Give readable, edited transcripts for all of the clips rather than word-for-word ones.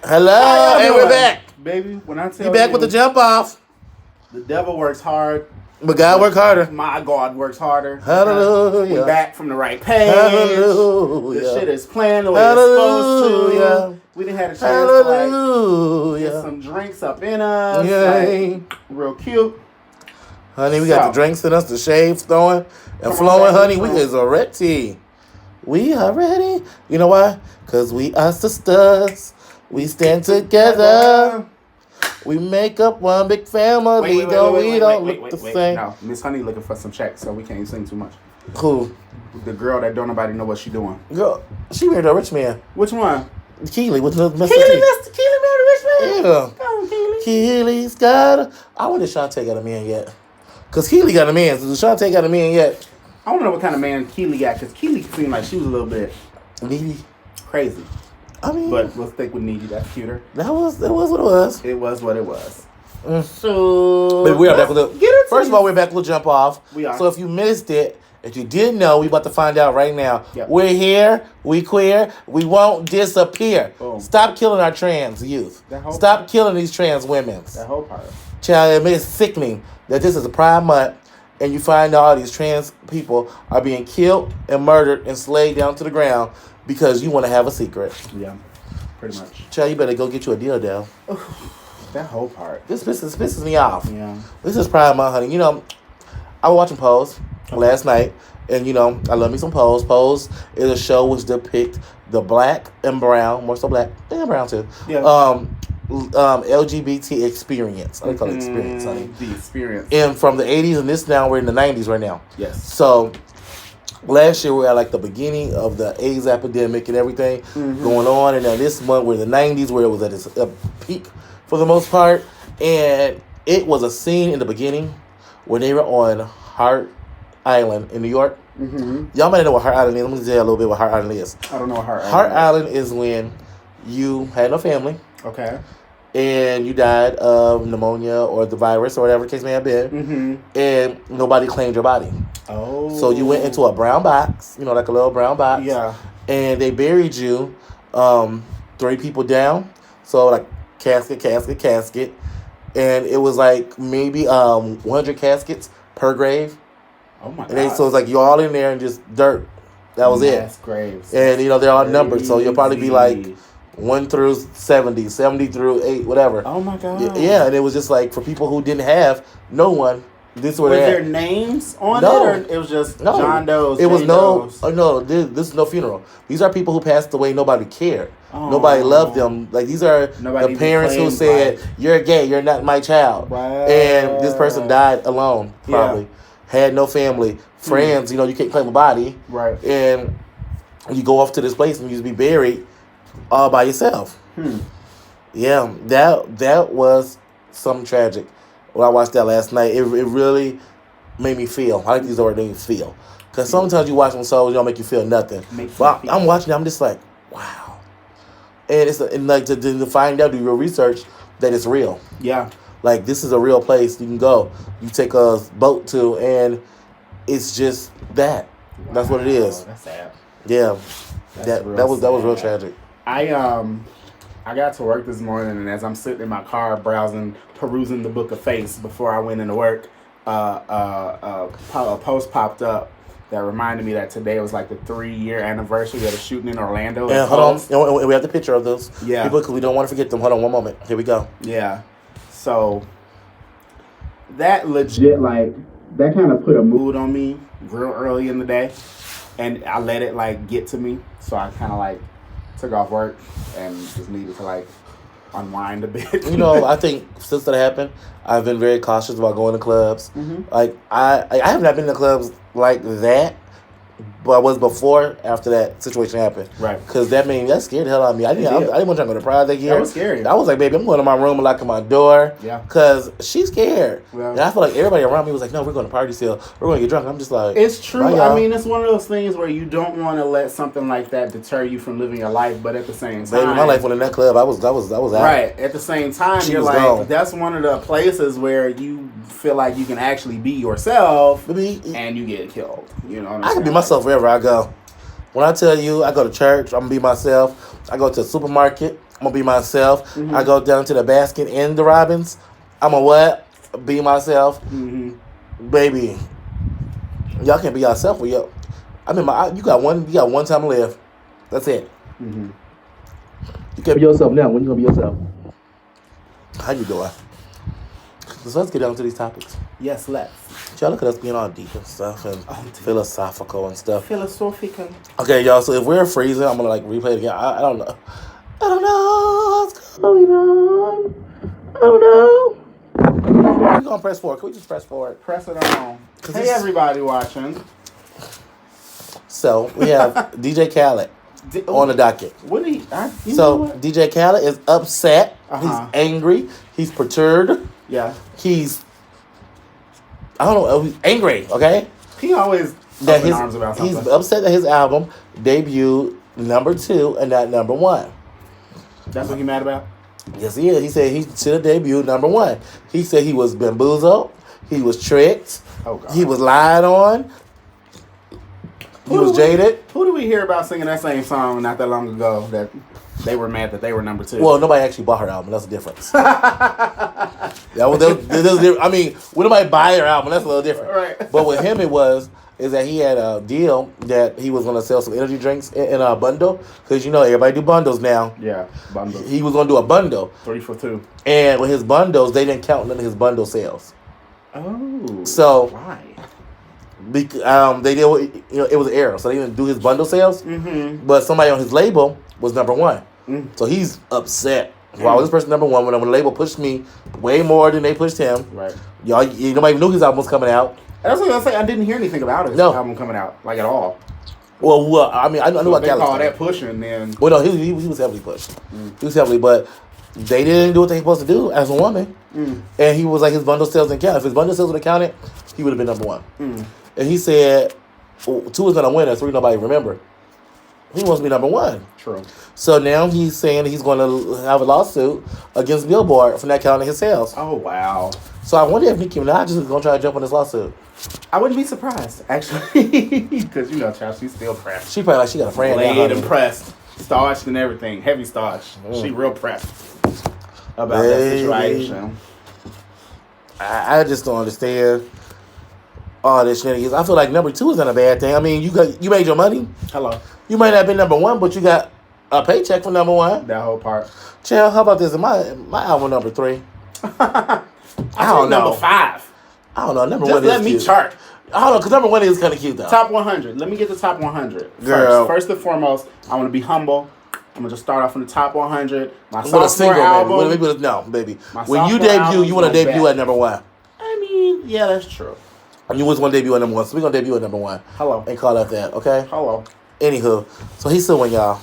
Hello, and we're back. Baby, when I tell You back with the jump off. The devil works hard. But God works harder. My God works harder. Hallelujah. We're back from the right page. Hallelujah. The shit is playing the way it's supposed to. We didn't have a chance to get some drinks up in us. Real cute. Honey, we got the drinks in us, the shave throwing and flowing, honey. We is already. We are ready. You know why? Because we are sisters. We stand together. We make up one big family. We don't look the same. No, Miss Honey looking for some checks, so we can't sing too much. Who? The girl that don't nobody know what she doing. Girl, she married a rich man. Which one? Keely with Mr. Keely married a rich man? Yeah. Come on, Keely. Keely's got a... I wonder if Shantae got a man yet. Because Keely got a man. So Shantae got a man yet? I don't know what kind of man Keely got, because Keely seemed like she was a little bit... needy. Crazy. I mean... But we'll stick with needy. That's cuter. It was what it was. It was what it was. So... But we are back with the... First of all, we're back with Jump Off. We are. So if you missed it, if you didn't know, we about to find out right now. Yep. We're here. We queer. We won't disappear. Boom. Stop killing our trans youth. Stop killing these trans women. That whole part. Child, it's sickening that this is a Pride Month and you find all these trans people are being killed and murdered and slayed down to the ground because you want to have a secret. Yeah, pretty much. Child, you better go get you a dildo. That whole part. This pisses me off. Yeah. This is Pride Month, honey. You know, I was watching Pose last night, and you know, I love me some Pose. Pose is a show which depicts the black and brown, more so black and brown too. Yeah. LGBT experience. I call it experience, honey. The experience. And from the 80s and this now, we're in the 90s right now. Yes. So last year we were at like the beginning of the AIDS epidemic and everything going on. And now this month we're in the 90s where it was at its peak for the most part. And it was a scene in the beginning when they were on Hart Island in New York. Mm-hmm. Y'all might know what Hart Island is. Let me tell you a little bit what Hart Island is. I don't know what Hart Island is. Hart Island is when you had no family. Okay. And you died of pneumonia or the virus or whatever the case may have been. Mm-hmm. And nobody claimed your body. Oh. So you went into a brown box, you know, like a little brown box. Yeah. And they buried you 3 people down. So like casket. And it was like maybe 100 caskets per grave. Oh my God. And so it's like you're all in there and just dirt. That was it. Graves. And you know, they're all numbered. So you'll probably be like 1 through 70, 70 through 8, whatever. Oh my God. Yeah, and it was just like for people who didn't have no one. This is where was they're there names on it, or it was just John Doe's? It was Doe's? This is no funeral. These are people who passed away. Nobody cared. Oh. Nobody loved them. Like these are the parents who said, "You're gay. You're not my child." Right. And this person died alone. Probably had no family, friends. You know, you can't claim a body. Right. And you go off to this place and you just be buried all by yourself. Yeah, that was something tragic. When I watched that last night, it really made me feel. I like these words, made me feel. Because sometimes you watch some shows, you don't make you feel nothing. But I'm watching it, I'm just like, wow. And it's like to find out, do your research, that it's real. Yeah. Like, this is a real place you can go. You take a boat to, and it's just that. Wow. That's what it is. That's sad. Yeah. That was real tragic. I got to work this morning, and as I'm sitting in my car perusing the book of face before I went into work, a post popped up that reminded me that today was like the 3-year anniversary of the shooting in Orlando. Yeah, hold on. We have the picture of those people because we don't want to forget them. Hold on one moment. Here we go. Yeah. So that legit, like, that kind of put a mood on me real early in the day, and I let it, like, get to me. So I kind of, like, took off work and just needed to, like, unwind a bit. You know, I think since that happened, I've been very cautious about going to clubs. Mm-hmm. Like, I have not been to clubs like that, but I was before after that situation happened. Right. Because that scared the hell out of me. I didn't want to go to Pride that year. That was scary. I was like, baby, I'm going to my room and locking my door. Yeah. Because she's scared. Yeah. And I feel like everybody around me was like, no, we're going to party still. We're going to get drunk. I'm just like... It's true. I mean, it's one of those things where you don't want to let something like that deter you from living your life, but at the same time... Baby, my life went in that club. I was out. Right. At the same time, you're like, gone. That's one of the places where you feel like you can actually be yourself and you get killed. You know what I'm saying? I can be myself wherever I go. When I tell you, I go to church, I'm gonna be myself. I go to the supermarket, I'm gonna be myself. Mm-hmm. I go down to the basket in the Robbins, I'm a what? Be myself, baby. Y'all can't be yourself. You got one time to live. That's it. Mm-hmm. You can't be yourself now. When you gonna be yourself? How you doing? So let's get down to these topics. Yes, let's. Y'all look at us being all deep and stuff and philosophical and stuff. Philosophical. Okay, y'all. So if we're freezing, I'm gonna like replay it again. I don't know. I don't know what's going on. I don't know. We're gonna press forward. Can we just press forward? Press it on. Hey, everybody watching. So we have DJ Khaled on the docket. What do DJ Khaled is upset. He's angry. He's perturbed. Yeah. He's angry. Okay. He always up in arms about something. He's upset that his album debuted number 2 and not number 1. That's what he's mad about? Yes, he is. He said he should have debuted number 1. He said he was bamboozled. He was tricked. Oh, God. He was lied on. He was jaded. Who do we hear about singing that same song not that long ago that they were mad that they were number 2? Well, nobody actually bought her album. That's the difference. I mean, when nobody buy her album, that's a little different. Right. But with him, is that he had a deal that he was going to sell some energy drinks in a bundle. Because, everybody do bundles now. Yeah, bundles. He was going to do a bundle. 3 for 2. And with his bundles, they didn't count none of his bundle sales. Oh. So, why? They did, it was an error. So they didn't do his bundle sales. Mm-hmm. But somebody on his label was number 1. Mm. So he's upset. Wow, this person number 1 when the label pushed me way more than they pushed him. Right. Nobody knew his album was coming out. That's what I was gonna say. I didn't hear anything about his album coming out, like at all. Well, I mean, I knew about They call that pushing, then. Well, no, he was heavily pushed. He was heavily, but they didn't do what they were supposed to do as a woman. And he was like, his bundle sales didn't count. If his bundle sales would have counted, he would have been number 1. And he said, 2 is gonna win, and 3 nobody remember. He wants to be number 1. True. So now he's saying that he's going to have a lawsuit against Billboard for not counting his sales. Oh, wow. So I wonder if Nicki Minaj is going to try to jump on this lawsuit. I wouldn't be surprised, actually. Because, child, she's still pressed. She probably like she got a friend. Laid and pressed. Starched and everything. Heavy starch. She real pressed about that situation. I just don't understand all this shenanigans. I feel like number 2 is not a bad thing. I mean, you made your money. Hello. You might not have been number 1, but you got a paycheck for number 1. That whole part. Chill, how about this? My album number 3. I don't know. Number 5. I don't know. Number Just 1 is let me cute. chart. I don't know, because number 1 is kind of cute, though. Top 100. Let me get the top 100. Girl. First and foremost, I want to be humble. I'm going to just start off in the top 100. My With a single, album. baby. No, baby. When you sophomore debut, album's you want to no debut bad. at number 1. I mean, yeah, that's true. And you always want to debut at number 1, so we're going to debut at number 1. Hello. And call that, okay? Hello. Anywho, so he's suing y'all.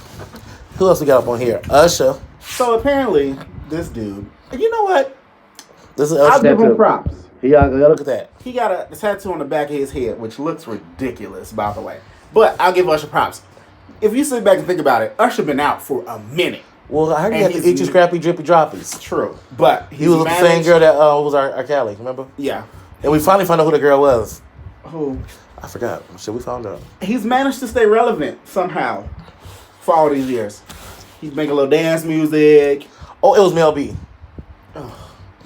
Who else we got up on here? Usher. So apparently, this dude, you know what? This is Usher. I'll give him props. Look at that. He got a tattoo on the back of his head, which looks ridiculous, by the way. But I'll give Usher props. If you sit back and think about it, Usher been out for a minute. Well, I heard he had the itchy, scrappy, drippy, droppies. True. But he was the same girl that was our Callie, remember? Yeah. And we finally found out who the girl was. Who? I forgot. Shit, we found out. He's managed to stay relevant somehow for all these years. He's making a little dance music. Oh, it was Mel B.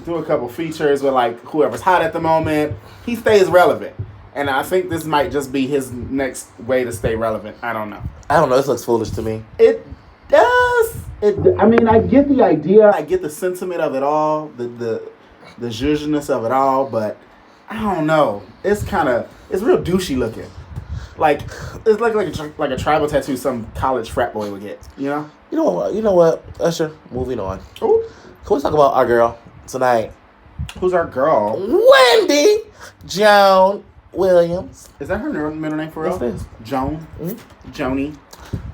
Do a couple features with like whoever's hot at the moment. He stays relevant. And I think this might just be his next way to stay relevant. I don't know. This looks foolish to me. It does. I mean, I get the idea. I get the sentiment of it all. The zhuzhiness of it all. But I don't know. It's real douchey looking. Like, it's like a tribal tattoo some college frat boy would get. You know? You know what, Usher? Moving on. Ooh. Can we talk about our girl tonight? Who's our girl? Wendy Joan Williams. Is that her middle name for real? Yes, it is. Joan? Mm-hmm. Joni?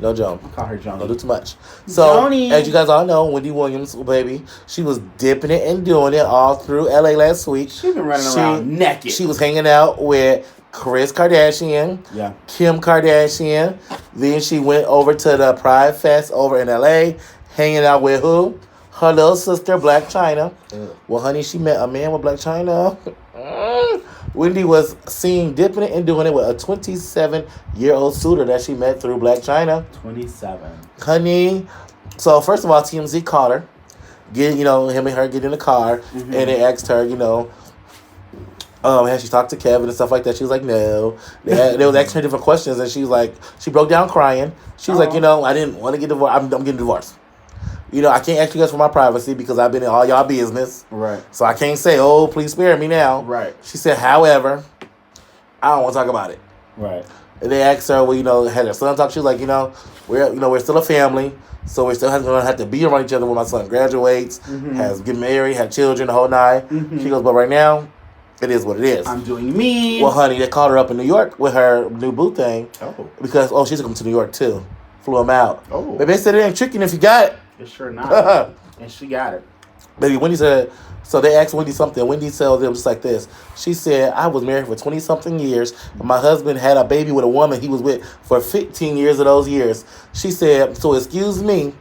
No, Joan. I'll call her Joni. Don't do too much. So, Joni. as you guys all know, Wendy Williams, baby, she was dipping it and doing it all through LA last week. She's been running around naked. She was hanging out with Kris Kardashian, Kim Kardashian. Then she went over to the Pride Fest over in LA, hanging out with who? Her little sister, Black China. Well, honey, she met a man with Black China. Wendy was seen dipping it and doing it with a 27-year-old suitor that she met through Black China. 27. Honey. So first of all, TMZ called her. Him and her get in the car, and they asked her, had she talked to Kevin and stuff like that? She was like, no. They was asking her different questions, and she was like, she broke down crying. She was like, I didn't want to get divorced. I'm getting divorced. I can't ask you guys for my privacy because I've been in all y'all business. Right. So I can't say, oh, please spare me now. Right. She said, however, I don't want to talk about it. Right. And they asked her, had her son talk. She was like, we're still a family. So we're still going to have to be around each other when my son graduates, has get married, have children, the whole nine. She goes, but right now, it is what it is. I'm doing me. Well, honey, they called her up in New York with her new boo thing. Oh. Because, she's coming to New York, too. Flew him out. Oh. But they said it ain't tricking if you got it. It's sure not. And she got it. Baby, Wendy said, so they asked Wendy something. Wendy tells them just like this. She said, I was married for 20-something years. And my husband had a baby with a woman he was with for 15 years of those years. She said, so excuse me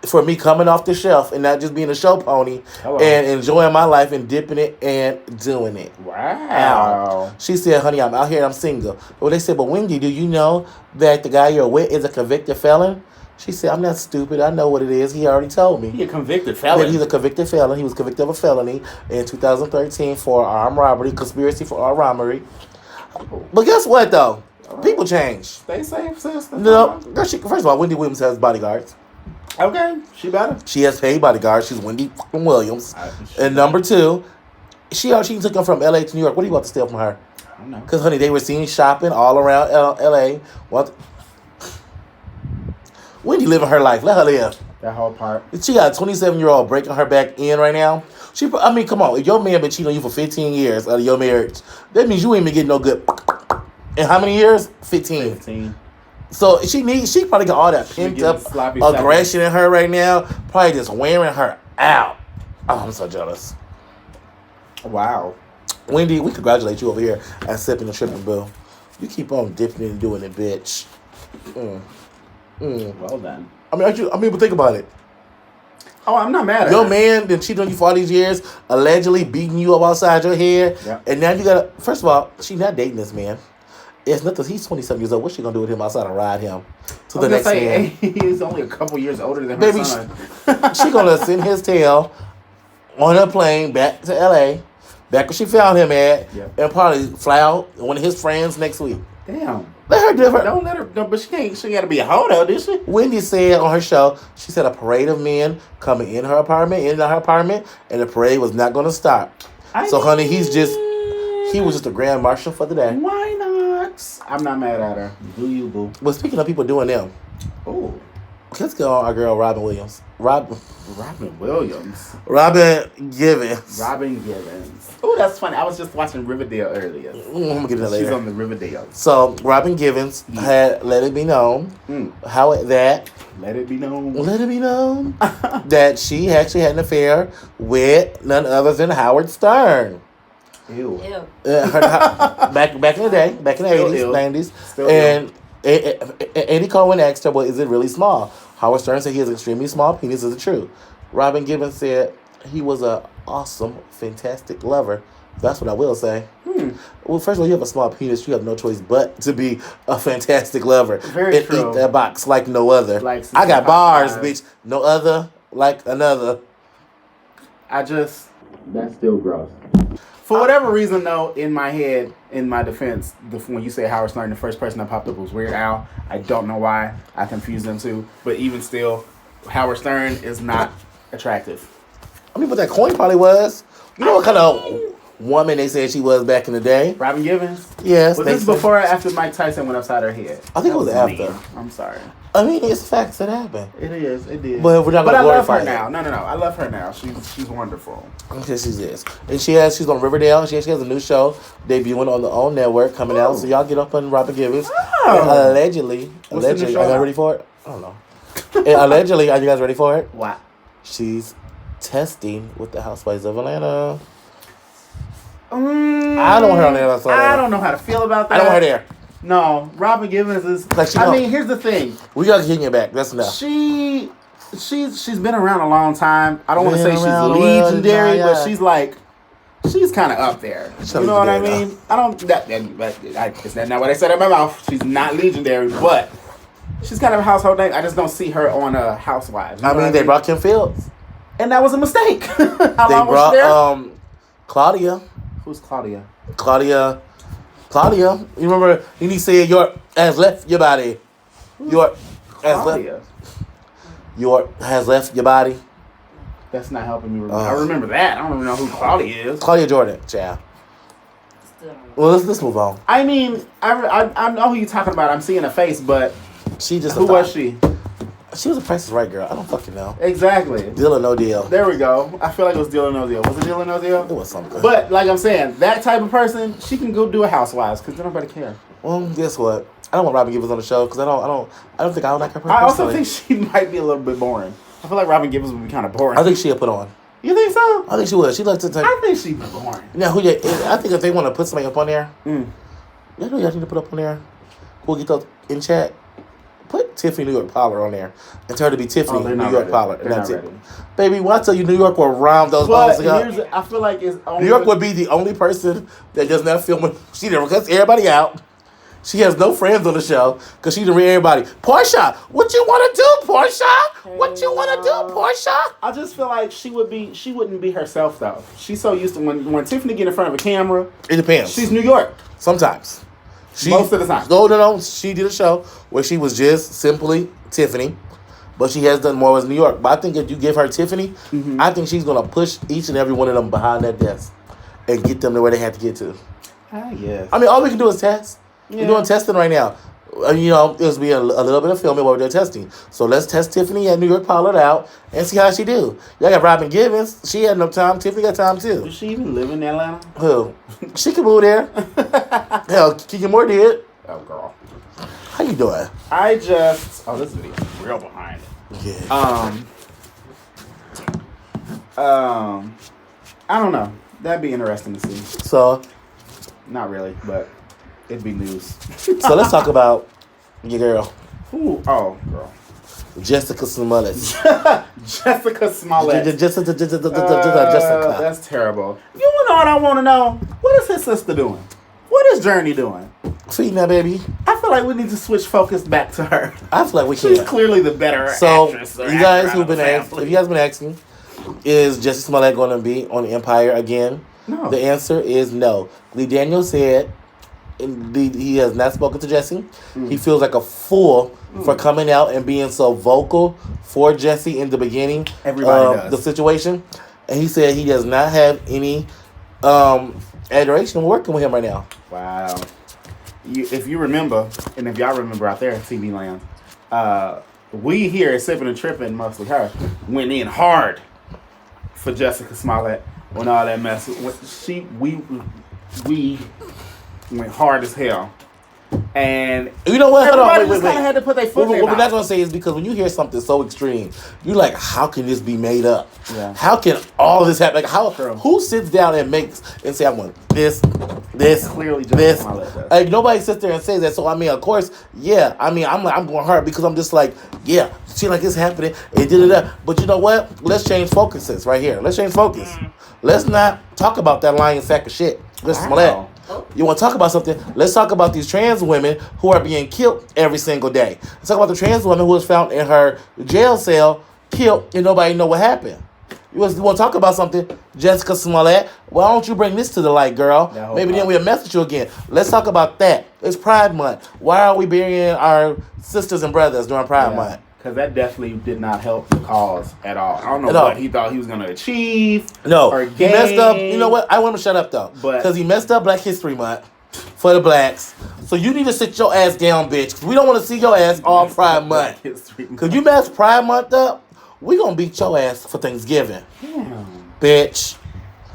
for me coming off the shelf and not just being a show pony and enjoying my life and dipping it and doing it. Wow. She said, honey, I'm out here and I'm single. Well, they said, but Wendy, do you know that the guy you're with is a convicted felon? She said, I'm not stupid. I know what it is. He already told me. He's a convicted felon. He's a convicted felon. He was convicted of a felony in 2013 for armed robbery, conspiracy for armed robbery. But guess what, though? People change. Stay safe, sister. No, first of all, Wendy Williams has bodyguards. Okay, she better. She has paid bodyguards. She's Wendy fucking Williams. And number two, she took him from L.A. to New York. What are you about to steal from her? I don't know. Because, honey, they were seen shopping all around L.A. Wendy living her life. Let her live. That whole part. She got a 27-year-old breaking her back in right now. Come on. If your man been cheating on you for 15 years out of your marriage, that means you ain't been getting no good. In how many years? 15. So she probably got all that pent up aggression in her right now. Probably just wearing her out. Oh, I'm so jealous. Wow. Wendy, we congratulate you over here at Sippin and Trippin, boo. You keep on dipping and doing it, bitch. Well done. But think about it. Oh, I'm not mad at your her. man been cheating on you for all these years, allegedly beating you up outside your head, and now you gotta. First of all, she's not dating this man. It's nothing. He's 27 years old. What's she gonna do with him outside and ride him to the next man? He's only a couple years older than her son. She gonna send his tail on a plane back to LA, back where she found him at, and probably fly out with one of his friends next week. Damn. Let her do her. Don't let her. But she can't. She got to be a hoe, does she? Wendy said on her show, she said a parade of men coming in her apartment, and the parade was not going to stop. Honey, he was just a grand marshal for the day. Why not? I'm not mad at her. Do you, boo? Well, speaking of people doing them, let's go on our girl Robin Williams. Robin Givens. Oh, that's funny. I was just watching Riverdale earlier. I'm gonna get to that later. She's on the Riverdale. So Robin Givens had let it be known Let it be known that she actually had an affair with none other than Howard Stern. Ew. Back in the day, back in the 80s, 90s. And Andy Cohen asked her, well, is it really small? Howard Stern said he has an extremely small penis. Is it true? Robin Givens said he was an awesome, fantastic lover. That's what I will say. Well, first of all, you have a small penis. You have no choice but to be a fantastic lover. Very true. Eat that box like no other. I got bars, bitch. No other like another. That's still gross. For whatever reason, though, in my head, in my defense, when you say Howard Stern, the first person that popped up was Weird Al. I don't know why. I confused them too. But even still, Howard Stern is not attractive. But that coin probably was. You know what kind of woman they said she was back in the day? Robin Givens? Yes. Was this before or after Mike Tyson went upside her head? I think it was after. Mean. I'm sorry. It's facts that happen. It is. It did. But we're not. But I love her now. No. I love her now. She's wonderful. Okay, she is, and she's on Riverdale. She has a new show debuting on the OWN network coming out. So y'all get up on Robin Givens. Allegedly, are you guys ready for it? I don't know. And allegedly, are you guys ready for it? What? She's testing with the Housewives of Atlanta. I don't want her on there. I don't know how to feel about that. I don't want her there. No, Robin Givens is. Here's the thing. We gotta get it back. That's enough. She's been around a long time. I don't want to say she's legendary, but she's like she's kind of up there. She's You know what I legendary, mean? I don't. It's not what I said in my mouth. She's not legendary, but she's kind of a household name. I just don't see her on a Housewives. You know I mean, what they brought Kim Fields. and that was a mistake. How They long was she there? brought Claudia. Who's Claudia? Claudia. You remember? And he said, "Your has left your body. Your has left. Claudia. Your has left your body." That's not helping me remember. I remember that. I don't even know who Claudia is. Claudia Jordan, child. Well, let's move on. I mean, I know who you're talking about. I'm seeing a face, but She just who was she? She was a Price is Right girl. I don't fucking know. Exactly. Deal or no deal. There we go. I feel like it was Deal or No Deal. Was it Deal or No Deal? It was something. But like I'm saying, that type of person, she can go do a Housewives because nobody care. Well, guess what? I don't want Robin Givens on the show because I don't think I would like her personally. I also think she might be a little bit boring. I feel like Robin Givens would be kind of boring. I think she'll put on. You think so? I think she would. She likes to take. I think she'd be boring. Now, I think if they want to put somebody up on there, you know, y'all need to put up on there. We'll get those in chat. Put Tiffany New York Pollard on there and tell her to be Tiffany New York Pollard. And that's it. Baby, when I tell you New York will round those balls together. I feel like it's only New York would be the only person that does not film when she never cuts everybody out. She has no friends on the show because she didn't read everybody. Portia, what you want to do, Portia? What you want to do, Portia? I just feel like she wouldn't be herself though. She's so used to when Tiffany get in front of a camera. It depends. She's New York. Sometimes. Most of the time. No. She did a show where she was just simply Tiffany, but she has done more as New York. But I think if you give her Tiffany, I think she's going to push each and every one of them behind that desk and get them to where they have to get to. Yes. I mean, all we can do is test. Yeah. We're doing testing right now. You know, there's be a little bit of filming while we're doing testing. So let's test Tiffany at New York Pollard out and see how she do. Y'all got Robin Givens. She had no time. Tiffany got time too. Does she even live in Atlanta? Who? She can move there. Hell, Kiki Moore did. Oh, girl. How you doing? This video is real behind it. Yeah. I don't know. That'd be interesting to see. So Not really, but it'd be news. so let's talk about your girl. Ooh, oh, girl. Jessica Smollett. Jessica Smollett. Jessica. That's terrible. You know what I want to know? What is his sister doing? What is Journey doing? Feeding that baby. I feel like we need to switch focus back to her. I feel like we She's can. clearly the better actress. So you guys who've been asking, if you guys been asking, is Jessica Smollett going to be on Empire again? No. The answer is no. Lee Daniels said he has not spoken to Jesse. He feels like a fool for coming out and being so vocal for Jesse in the beginning of the situation. And he said he does not have any adoration working with him right now. Wow. If you remember, and if y'all remember out there at TV Land, we here at Sippin and Trippin, mostly her, went in hard for Jessica Smollett when all that mess. We went hard as hell. And you know what? everybody just kind of had to put their foot in their What we're not mouth. going to say is because when you hear something so extreme, you're like, how can this be made up? Yeah. How can all this happen? Like, True. who sits down and makes and say, I want this, Clearly this. Jessica Smollett does. Like, nobody sits there and says that. So I mean, of course, yeah. I mean, I'm going hard because I'm just like, yeah, see, like it's happening. It did it. But you know what? Let's change focuses right here. Let's change focus. Let's not talk about that lying sack of shit. Let's Smollett. You want to talk about something? Let's talk about these trans women who are being killed every single day. Let's talk about the trans woman who was found in her jail cell, killed, and nobody know what happened. You want to talk about something? Jessica Smollett, why don't you bring this to the light, girl? Maybe then we'll message you again. Let's talk about that. It's Pride Month. Why are we burying our sisters and brothers during Pride Month? Because that definitely did not help the cause at all. I don't know what he thought he was going to achieve. No, or he messed up. You know what? I want him to shut up, though. Because he messed up Black History Month for the blacks. So you need to sit your ass down, bitch. Because we don't want to see your ass all Pride Month. Because you messed Pride Month up, we going to beat your ass for Thanksgiving. Damn. Bitch.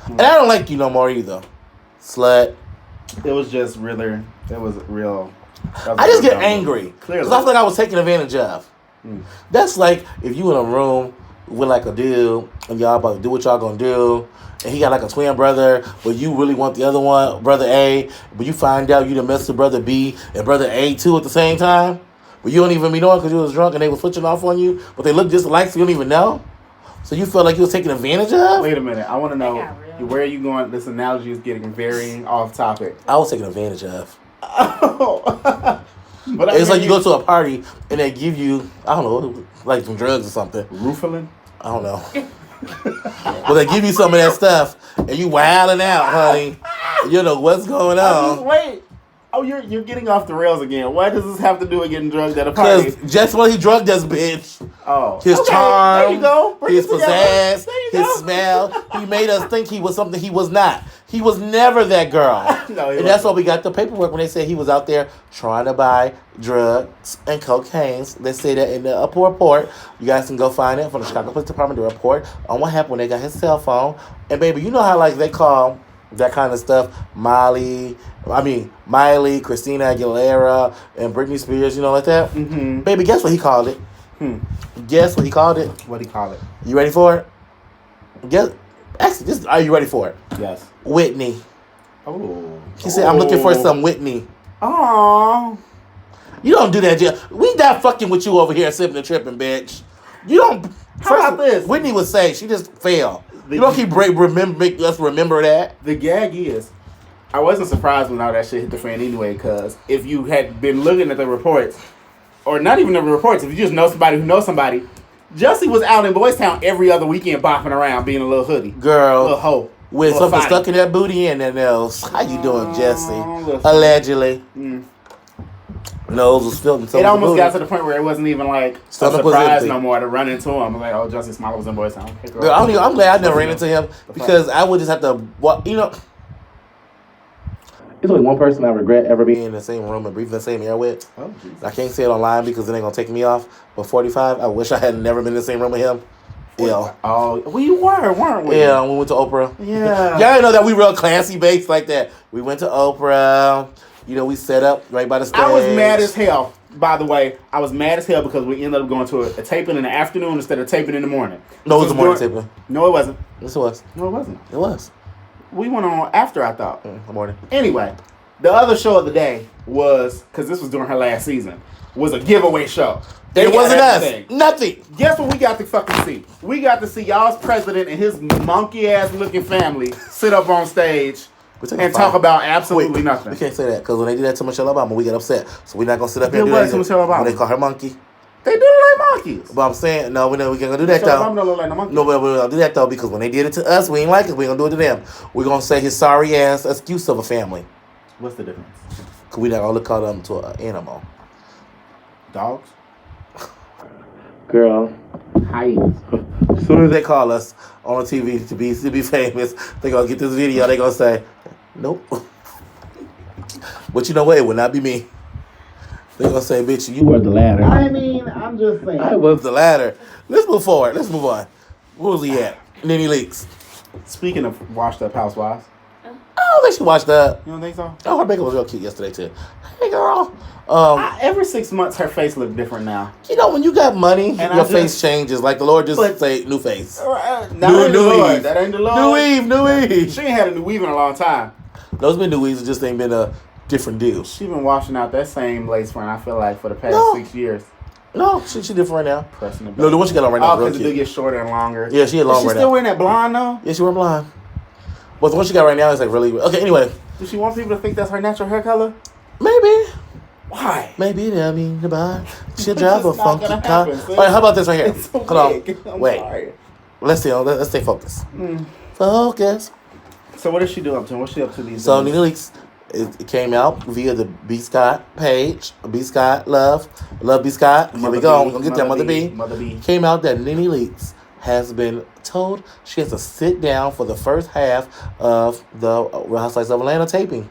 And I don't like you no more either. Slut. It was just really, it was real. I just get angry. Clearly. Because I feel like I was taken advantage of. That's like if you in a room with like a dude and y'all about to do what y'all gonna do, and he got like a twin brother, but you really want the other one, brother A, but you find out you done messed with brother B and brother A too at the same time, but you don't even be knowing because you was drunk and they were switching off on you, but they look just alike so you don't even know. So you felt like you was taken advantage of? Wait a minute, I want to know. Where are you going? This analogy is getting very off topic. I was taken advantage of. Oh. But It's like you go to a party and they give you, I don't know, like some drugs or something. Rufalin? I don't know. Well, they give you some of that stuff and you wilding out, honey. You know what's going on. Wait. Oh, you're getting off the rails again. What does this have to do with getting drugged at a party? Because just when he drugged us, bitch. Oh. His charm, there you go. his pizzazz, his smell. He made us think he was something he was not. He was never that girl. No, and that's why we got the paperwork when they said he was out there trying to buy drugs and cocaine. They say that in the upper report. You guys can go find it from the Chicago Police Department, the report on what happened when they got his cell phone. And baby, you know how like they call that kind of stuff Miley, Christina Aguilera, and Britney Spears, you know, like that? Mm-hmm. Baby, guess what he called it? Guess what he called it? What'd he call it? You ready for it? Are you ready for it? Yes. Whitney. Oh. He said, I'm looking for some Whitney. Oh. You don't do that, Jill. We not fucking with you over here sipping and tripping, bitch. You don't. How about this? Whitney was saying she just failed. You don't keep make us remember that. The gag is, I wasn't surprised when all that shit hit the fan anyway, because if you had been looking at the reports, or not even the reports, if you just know somebody who knows somebody, Jussie was out in Boys Town every other weekend bopping around being a little hoodie. Girl. A little hoe. With something stuck in that booty and that nose. How you doing, Jesse? Listen. Allegedly. Nose was filled with something. It almost got to the point where it wasn't even like a surprise no more to run into him. I'm like, oh, Jussie Smollett was in Boys Town. Hey, girl, I'm glad I never ran into him because I would just have to, there's only one person I regret ever being in the same room and breathing the same air with. Oh, Jesus. I can't say it online because then they're going to take me off. But 45, I wish I had never been in the same room with him. Yeah. Oh, we were, weren't we? Yeah, we went to Oprah. Yeah. Y'all didn't know that we real classy based like that. We went to Oprah. You know, we set up right by the stage. I was mad as hell. By the way, I was mad as hell because we ended up going to a taping in the afternoon instead of taping in the morning. No, it was the morning taping. No, it wasn't. Yes, it was. No, it wasn't. It was. We went on after, I thought. The morning. Anyway, the other show of the day was, because this was during her last season, was a giveaway show. It wasn't us. Nothing. Guess what we got to fucking see? We got to see y'all's president and his monkey-ass looking family sit up on stage and talk about absolutely nothing. We can't say that because when they do that to Michelle Obama, we get upset. So we're not going to sit up here and do that to Michelle Obama. When they call her monkey. They do it like monkeys. But I'm saying, no, we're not going to do that, Michelle though. Obama don't look like no monkey. No, we're going to do that, though, because when they did it to us, we ain't like it. We're going to do it to them. We're going to say his sorry-ass excuse of a family. What's the difference? Because we're not going to call them to an animal. Dogs? Girl. Hyenas. As soon as they call us on the TV to be famous, they're going to get this video. They're going to say, nope. But you know what? It would not be me. They're going to say, bitch, you were the ladder. I mean, I'm just saying. I was the ladder. Let's move forward. Let's move on. Where was he at? Nene Leaks. Speaking of washed up housewives. I don't think she watched that. You don't think so? Oh, her makeup was real cute yesterday, too. Hey, girl. Every 6 months, her face look different now. You know, when you got money, and your face changes. Like the Lord just say, new face. New Eve. That ain't the Lord. New Eve. She ain't had a new weave in a long time. Those been new weaves. It just ain't been a different deal. She been washing out that same lace front, I feel like, for the past 6 years. No, she different right now. Pressing the No, the one she got on right now is real because it do get shorter and longer. Yeah, she had long right now. She still wearing that blonde, though? Yeah, she wearing blonde. But the one she got right now is like really... Okay, anyway. Does she want people to think that's her natural hair color? Maybe. Why? Maybe, I mean, goodbye. She'll drive a funky car. Happen, all right, how about this right here? So hold on. Wait. Sorry. Let's stay focused. Focus. So what is she doing up to? What's she up to these days? So Nene Leaks, it came out via the B. Scott page. B. Scott, love B. Scott. Here we go. We're going to get that Mother B. Mother B. Came out that Nene Leaks has been told she has to sit down for the first half of the Real Housewives of Atlanta taping.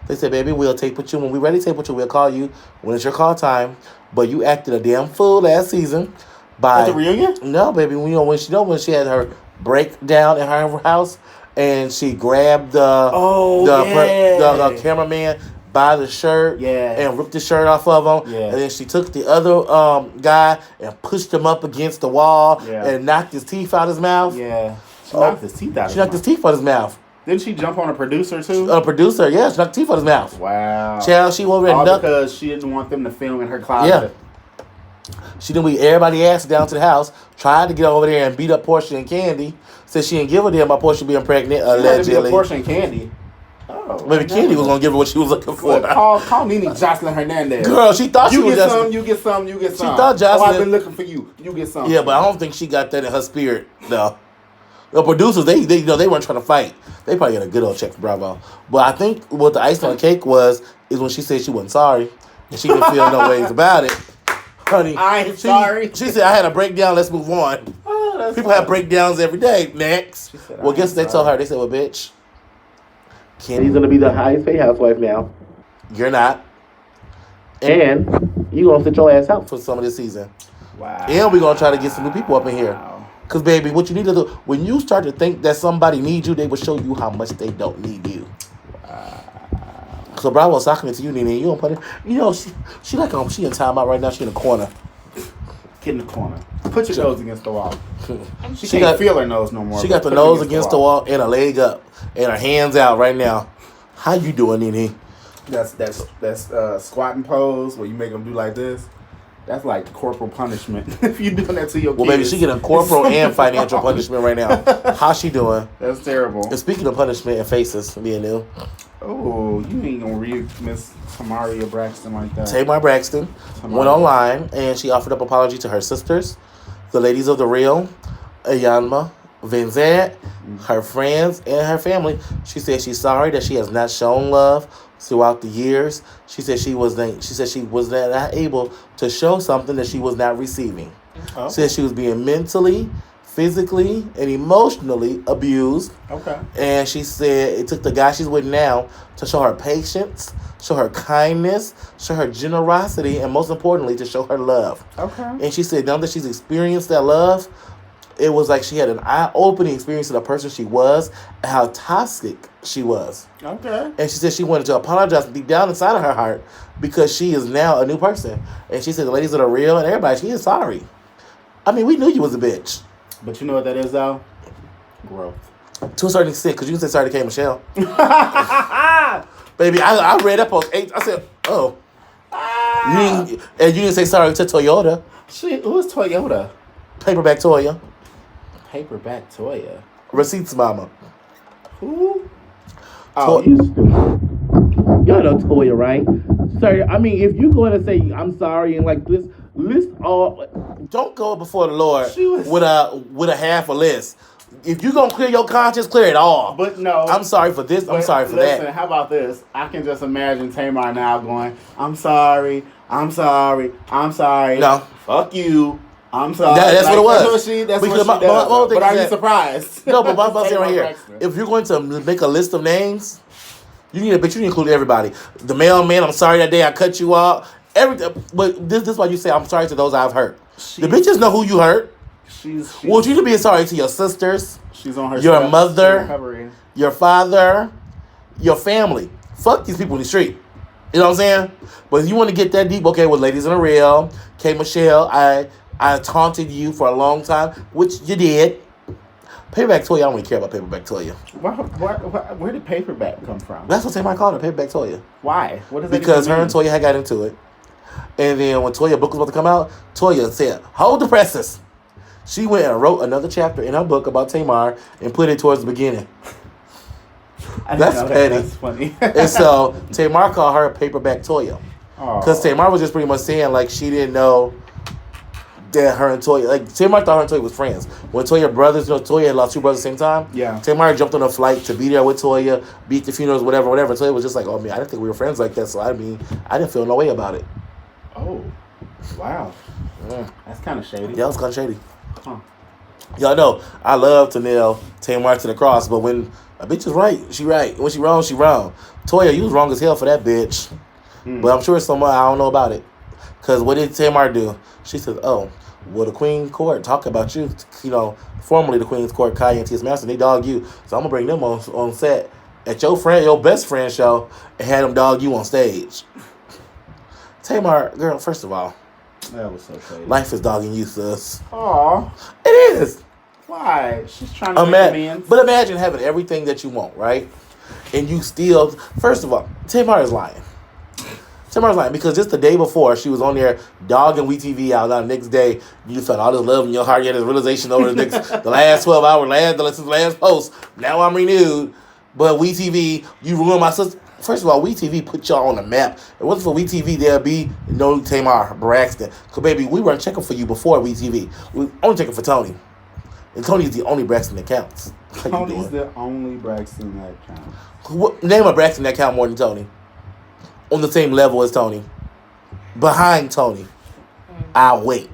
They said, baby, we'll tape with you. When we're ready to tape with you, we'll call you when it's your call time. But you acted a damn fool last season. At the reunion? No, baby. When she had her breakdown in her house and she grabbed the cameraman by the shirt and ripped the shirt off of him. Yeah. And then she took the other guy and pushed him up against the wall and knocked his teeth out his mouth. Yeah. She knocked his teeth out She knocked his teeth out his mouth. Didn't she jump on a producer too? A producer, yeah. She knocked teeth out his mouth. Wow. Child, she won't all because she didn't want them to film in her closet. Yeah. She didn't beat everybody ass down to the house. Tried to get over there and beat up Portia and Candy. Said she didn't give a damn about Portia being pregnant, She had to beat up allegedly. Portia and Candy. Oh, Maybe Candy was gonna give her what she was looking for. Call Nene Jocelyn Hernandez. Girl, she thought she was just. You get some. She thought Jocelyn. Oh, I've been looking for you. You get some. Yeah, but I don't think she got that in her spirit. No. The producers, they weren't trying to fight. They probably got a good old check from Bravo. But I think what the icing on the cake is when she said she wasn't sorry and she didn't feel no ways about it. Honey, I ain't sorry. She said, I had a breakdown, let's move on. Oh, that's People funny. have breakdowns every day. Next. Said, Well, guess what they told her? They said, well, bitch, Candy's going to be the highest paid housewife now. You're not. And you going to sit your ass out for some of this season. Wow. And we're going to try to get some new people up in here. Because, baby, what you need to do, when you start to think that somebody needs you, they will show you how much they don't need you. So Bravo's talking to you, Nene. You don't put it. You know, she like she in timeout right now. She in the corner. Get in the corner. Put your nose against the wall. She can't got, feel her nose no more. She got the nose against the wall and her leg up and her hands out right now. How you doing, Nene? That's squatting pose where you make them do like this. That's like corporal punishment. If you're doing that to your kids. Well, baby, she getting corporal and financial punishment right now. How she doing? That's terrible. And speaking of punishment and faces being new. Oh, you ain't gonna read Miss Tamaria Braxton like that. Tamar Braxton went online and she offered up apology to her sisters, the ladies of the real, Ayanma, Vincent, her friends, and her family. She said she's sorry that she has not shown love throughout the years. She said she was not able to show something that she was not receiving. Oh. Said she was being mentally, physically, and emotionally abused. Okay. And she said it took the guy she's with now to show her patience, show her kindness, show her generosity, and most importantly, to show her love. Okay. And she said now that she's experienced that love, it was like she had an eye-opening experience of the person she was and how toxic she was. Okay. And she said she wanted to apologize deep down inside of her heart because she is now a new person. And she said the ladies that are real and everybody, she is sorry. I mean, we knew you was a bitch. But you know what that is, though? Growth. To a certain extent, because you can say sorry to K. Michelle. Baby, I read up on 8. I said, oh. You didn't say sorry to Toyota. Shit, who is Toyota? Paperback Toya. Paperback Toya. Receipts Mama. Who? Oh, you stupid. Y'all know Toya, right? Sorry, I mean, if you going to say I'm sorry and like this, list all. Don't go before the Lord with a half a list. If you gonna clear your conscience, clear it all. But no, I'm sorry for this. I'm sorry for that. Listen, how about this? I can just imagine Tamar now going, "I'm sorry. I'm sorry. I'm sorry. No, fuck you. I'm sorry." That's what it was. That's what she does. But are you surprised? No, but my saying right here, if you're going to make a list of names, you need to include everybody. The mailman, I'm sorry that day I cut you off. But this is why you say I'm sorry to those I've hurt. The bitches know who you hurt. Well, you should be sorry to your sisters. She's on her. Your mother, your father, your family. Fuck these people in the street. You know what I'm saying? But if you want to get that deep, okay, with ladies in the real, K. Michelle, I taunted you for a long time, which you did. Paperback Toya, I don't really care about Paperback Toya. Where did Paperback come from? That's what Tamar called her, Paperback Toya. Why? What does that Because her mean? and Toya had got into it. And then when Toya book was about to come out, Toya said, hold the presses. She went and wrote another chapter in her book about Tamar and put it towards the beginning. That's petty. That's funny. And so Tamar called her Paperback Toya. Because Tamar was just pretty much saying like she didn't know that her and Toya, like Tamar thought her and Toya was friends. When Toya brothers, Toya had lost 2 brothers at the same time. Yeah. Tamar jumped on a flight to be there with Toya, beat the funerals, whatever. Toya was just like, oh man, I didn't think we were friends like that. So I didn't feel no way about it. Oh, wow. Yeah. That's kind of shady. Yeah, it's kind of shady. Huh. Y'all know I love to nail Tamar to the cross, but when a bitch is right, she right. When she wrong, she wrong. Toya, you was wrong as hell for that bitch. But I'm sure someone I don't know about it. Because what did Tamar do? She said, oh, well, the Queen Court talk about you. Formerly the Queen's Court, Kaya and T.S. Master, they dog you. So I'm going to bring them on set at your best friend show and have them dog you on stage. Tamar, girl, first of all, that was so shady. Life is dogging you, sis. Aw. It is. Why? She's trying to make amends. But imagine having everything that you want, right? And you still, first of all, Tamar is lying. Tamara's lying because just the day before she was on there dogging WeTV out. Now the next day you felt all this love in your heart. You had this realization over the last 12 hours, the last post. Now I'm renewed, but WeTV, you ruined my sister. First of all, WeTV put y'all on the map. If it wasn't for WeTV, there'd be no Tamar Braxton. Cause baby, we weren't checking for you before WeTV. We were only checking for Tony, and Tony's the only Braxton that counts. Tony's the only Braxton that counts. Name a Braxton that count more than Tony. On the same level as Tony. Behind Tony. I'll wait.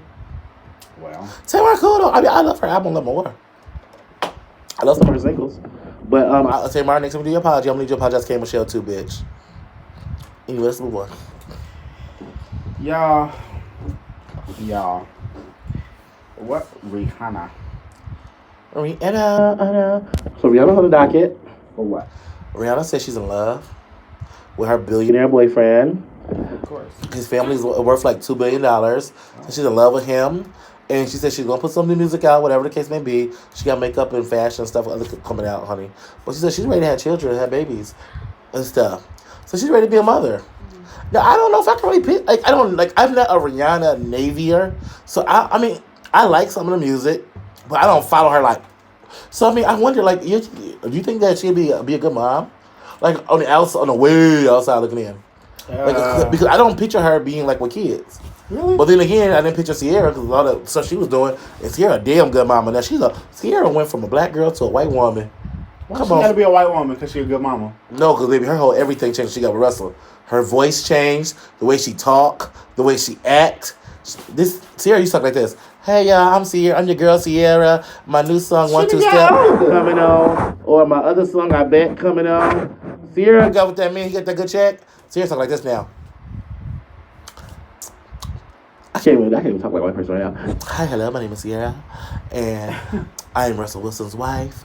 Well. Tamar cool though. I mean, I love her album, love more. I love some of her singles. But Tamar, next time we do your apology, I'm gonna need you to apologize to K. Michelle too, bitch. Anyway, let's move on. Y'all. What? Rihanna. So Rihanna's on the docket. For what? Rihanna says she's in love with her billionaire boyfriend. Of course. His family's worth like $2 billion. So she's in love with him. And she said she's going to put some new music out, whatever the case may be. She got makeup and fashion stuff coming out, honey. But she said she's ready to have children, have babies and stuff. So she's ready to be a mother. Now, I don't know if I can really pick. I'm not a Rihanna navier. So, I mean, I like some of the music, but I don't follow her like. So, I mean, I wonder, do you think that she'd be a good mom? Like, on the way outside looking in. Because I don't picture her being like with kids. Really? But then again, I didn't picture Sierra because a lot of stuff she was doing. And Sierra a damn good mama. Now Sierra went from a black girl to a white woman. Why she gotta be a white woman because she a good mama? No, because baby, her whole everything changed. She got with Russell. Her voice changed, the way she talk, the way she act. Sierra used to talk like this. Hey y'all, I'm Sierra. I'm your girl Sierra. My new song, 1 2 Step, coming on, or my other song, I Bet, coming on. Sierra got with that man. He got that good check. Sierra talk like this now. I can't even talk like a white person right now. Hi, hello, my name is Sierra, and I am Russell Wilson's wife,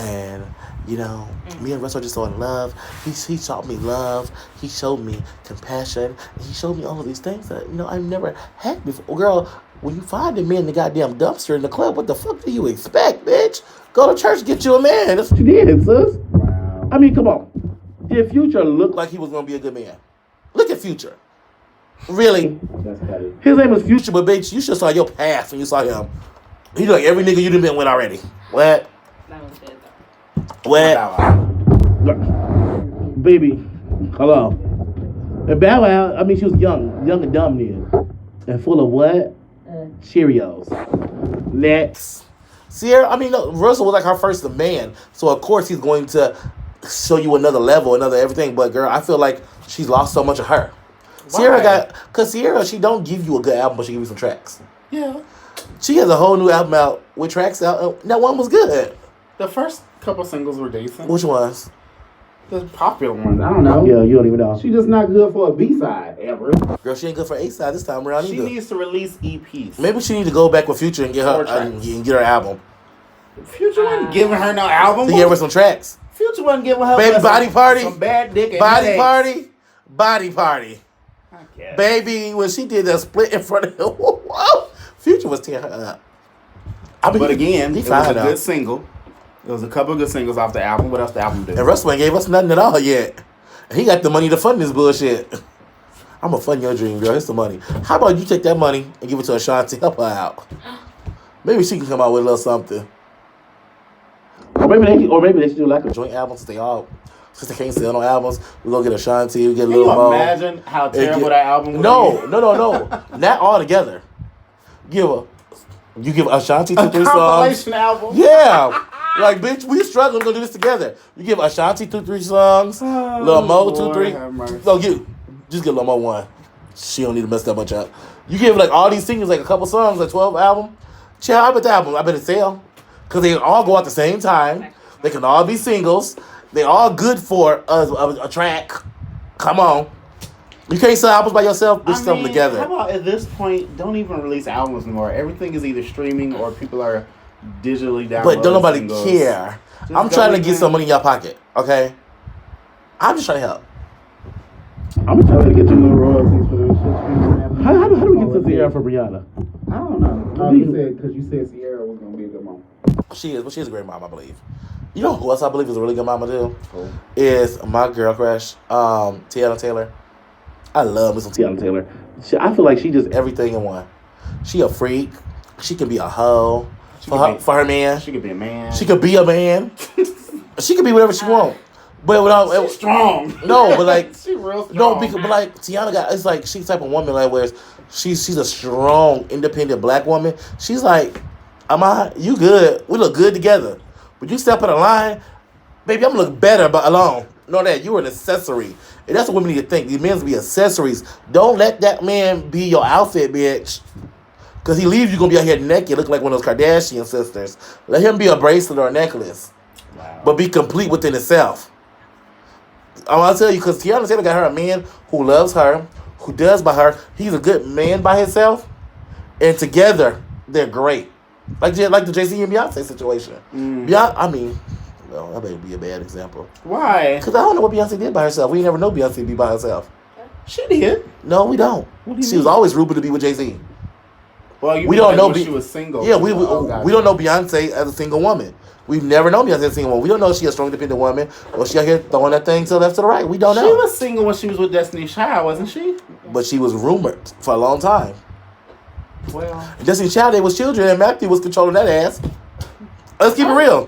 and, me and Russell are just so in love. He taught me love, he showed me compassion, and he showed me all of these things that, I've never had before. Girl, when you find a man in the goddamn dumpster in the club, what the fuck do you expect, bitch? Go to church, get you a man. That's what you did, sis. Wow. I mean, come on. Did Future look like he was going to be a good man? Look at Future. Really? That's petty. His name was Future, but bitch, you should have saw your past when you saw him. He like every nigga you done been with already. What? That was good though. What? Baby, hello. And Bow Wow, I mean, she was young and dumb then. And full of what? Cheerios. Next. Sierra, I mean, no, Russell was like her first man. So, of course, he's going to show you another level, another everything. But, girl, I feel like she's lost so much of her. Because Sierra, she don't give you a good album, but she give you some tracks. Yeah. She has a whole new album out with tracks out. That one was good. The first couple singles were decent. Which ones? The popular ones. I don't know. Yeah, you don't even know. She just not good for a B-side ever. Girl, she ain't good for A-side this time around either. She needs to release EPs. Maybe she need to go back with Future and get her and get her album. Future wasn't giving her no album. To give her some tracks. Future wasn't giving her Baby, Body Party. Some bad dick and Body Party. Body Party. Okay. Baby, when she did that split in front of him, Future was tearing her up. But again, it was a good single. There was a couple of good singles off the album. What else the album do? And Russell ain't gave us nothing at all yet. He got the money to fund this bullshit. I'm gonna fund your dream, girl. Here's the money. How about you take that money and give it to Ashanti? Help her out. Maybe she can come out with a little something. Or maybe they should do like a joint album since they can't sell no albums. We're gonna get Ashanti, we get a little more. Can you imagine how terrible that album would be? No. Not all together. You give Ashanti 2-3 songs. Compilation album. Yeah. Like, bitch, we struggling to do this together. You give Ashanti 2-3 songs, Lil Mo 2-3. No, just give Lil Mo 1. She don't need to mess that much up. You give like all these singers like a couple songs, like 12 album. Child, I bet it sell. Because they all go at the same time. They can all be singles. They all good for a track. Come on. You can't sell albums by yourself. Bitch, sell them together. How about at this point, don't even release albums anymore. Everything is either streaming or people are digitally downloading. But don't nobody singles. care. I'm trying to get some money in your pocket, okay? I'm just trying to help. I'm trying to get you little royalties for this shit. How do we get to Sierra from Rihanna? I don't know. Oh, you said Sierra was going to be a good mom. She is, but she's a great mom, I believe. You know who else I believe is a really good mama too? Is my girl crush, Tiana Taylor. I love me some Tiana Taylor. I feel like she does everything in one. She a freak. She can be a hoe for her man. She could be a man. She could be a man. She could be whatever she wants. But without she's strong. No, but like she real strong. No, because but like Tiana got it's like she's the type of woman like where she's a strong, independent black woman. She's like, you good? We look good together. But you step in a line, baby, I'm gonna look better but alone. Know that you're an accessory. And that's what women need to think. These men be accessories. Don't let that man be your outfit, bitch. Cause he leaves you gonna be out here naked, looking like one of those Kardashian sisters. Let him be a bracelet or a necklace. Wow. But be complete within itself. I'll tell you, because Tiana Taylor got her a man who loves her, who does by her. He's a good man by himself. And together, they're great. Like the Jay-Z and Beyonce situation. That may be a bad example. Why? Because I don't know what Beyonce did by herself. We never know Beyonce be by herself. She did. No, we don't. She was always rumored to be with Jay-Z. Well, we don't know she was single. Yeah, we don't know Beyonce as a single woman. We've never known Beyonce as a single woman. We don't know if she's a strong, independent woman or she out here throwing that thing to the left to the right. We don't know. She was single when she was with Destiny's Child, wasn't she? But she was rumored for a long time. Well, Destiny's Child, they was children, and Matthew was controlling that ass. Let's keep it real.